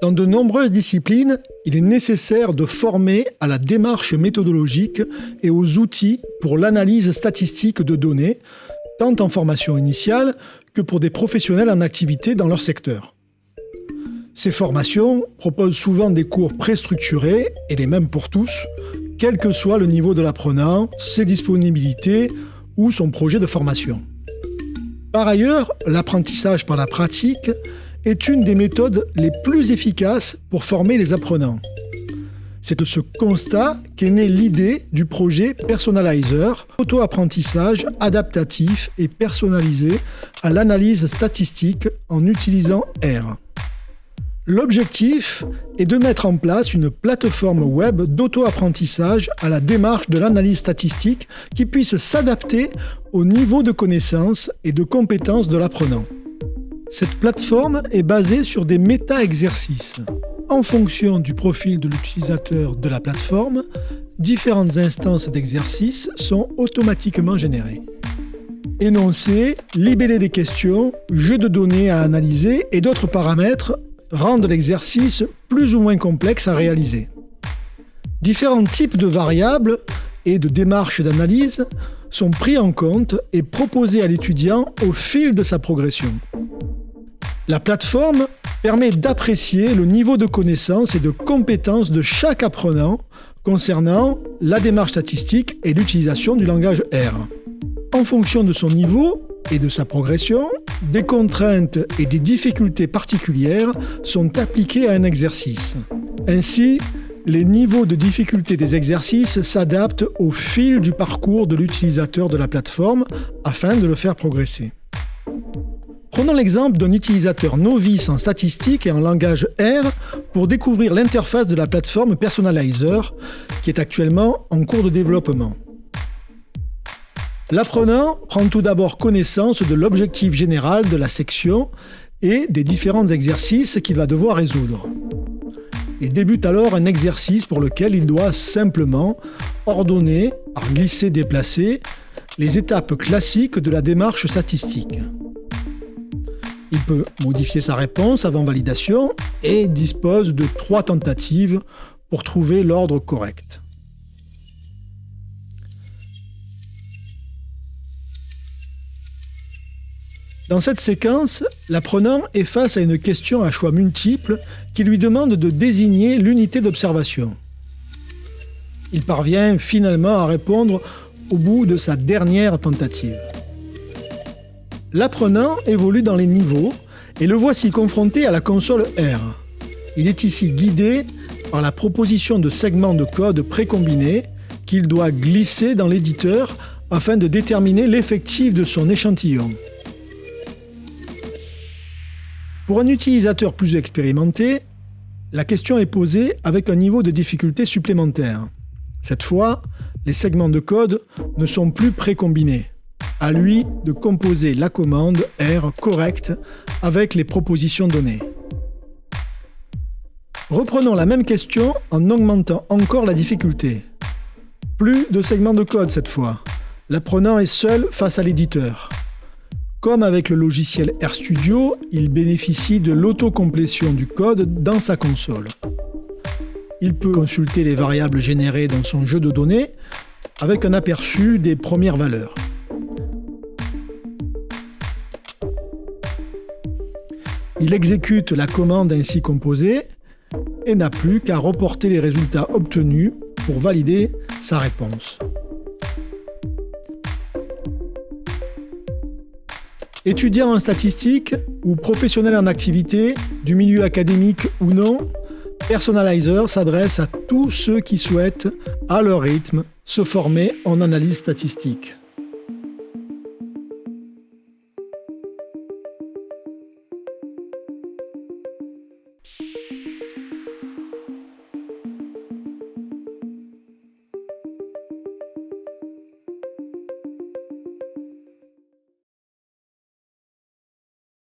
Dans de nombreuses disciplines, il est nécessaire de former à la démarche méthodologique et aux outils pour l'analyse statistique de données, tant en formation initiale que pour des professionnels en activité dans leur secteur. Ces formations proposent souvent des cours préstructurés et les mêmes pour tous, quel que soit le niveau de l'apprenant, ses disponibilités ou son projet de formation. Par ailleurs, l'apprentissage par la pratique est une des méthodes les plus efficaces pour former les apprenants. C'est de ce constat qu'est née l'idée du projet Personalizer, auto-apprentissage adaptatif et personnalisé à l'analyse statistique en utilisant R. L'objectif est de mettre en place une plateforme web d'auto-apprentissage à la démarche de l'analyse statistique qui puisse s'adapter au niveau de connaissances et de compétences de l'apprenant. Cette plateforme est basée sur des méta-exercices. En fonction du profil de l'utilisateur de la plateforme, différentes instances d'exercices sont automatiquement générées. Énoncés, libellés des questions, jeux de données à analyser et d'autres paramètres rendent l'exercice plus ou moins complexe à réaliser. Différents types de variables et de démarches d'analyse sont pris en compte et proposés à l'étudiant au fil de sa progression. La plateforme permet d'apprécier le niveau de connaissance et de compétence de chaque apprenant concernant la démarche statistique et l'utilisation du langage R. En fonction de son niveau et de sa progression, des contraintes et des difficultés particulières sont appliquées à un exercice. Ainsi, les niveaux de difficulté des exercices s'adaptent au fil du parcours de l'utilisateur de la plateforme afin de le faire progresser. Prenons l'exemple d'un utilisateur novice en statistique et en langage R pour découvrir l'interface de la plateforme Personalizer qui est actuellement en cours de développement. L'apprenant prend tout d'abord connaissance de l'objectif général de la section et des différents exercices qu'il va devoir résoudre. Il débute alors un exercice pour lequel il doit simplement ordonner, par glisser-déplacer, les étapes classiques de la démarche statistique. Il peut modifier sa réponse avant validation et dispose de 3 tentatives pour trouver l'ordre correct. Dans cette séquence, l'apprenant est face à une question à choix multiples qui lui demande de désigner l'unité d'observation. Il parvient finalement à répondre au bout de sa dernière tentative. L'apprenant évolue dans les niveaux et le voici confronté à la console R. Il est ici guidé par la proposition de segments de code précombinés qu'il doit glisser dans l'éditeur afin de déterminer l'effectif de son échantillon. Pour un utilisateur plus expérimenté, la question est posée avec un niveau de difficulté supplémentaire. Cette fois, les segments de code ne sont plus précombinés. À lui de composer la commande R correcte avec les propositions données. Reprenons la même question en augmentant encore la difficulté. Plus de segments de code cette fois. L'apprenant est seul face à l'éditeur. Comme avec le logiciel RStudio, il bénéficie de l'autocomplétion du code dans sa console. Il peut consulter les variables générées dans son jeu de données avec un aperçu des premières valeurs. Il exécute la commande ainsi composée et n'a plus qu'à reporter les résultats obtenus pour valider sa réponse. Étudiant en statistique ou professionnel en activité, du milieu académique ou non, Personalizer s'adresse à tous ceux qui souhaitent, à leur rythme, se former en analyse statistique.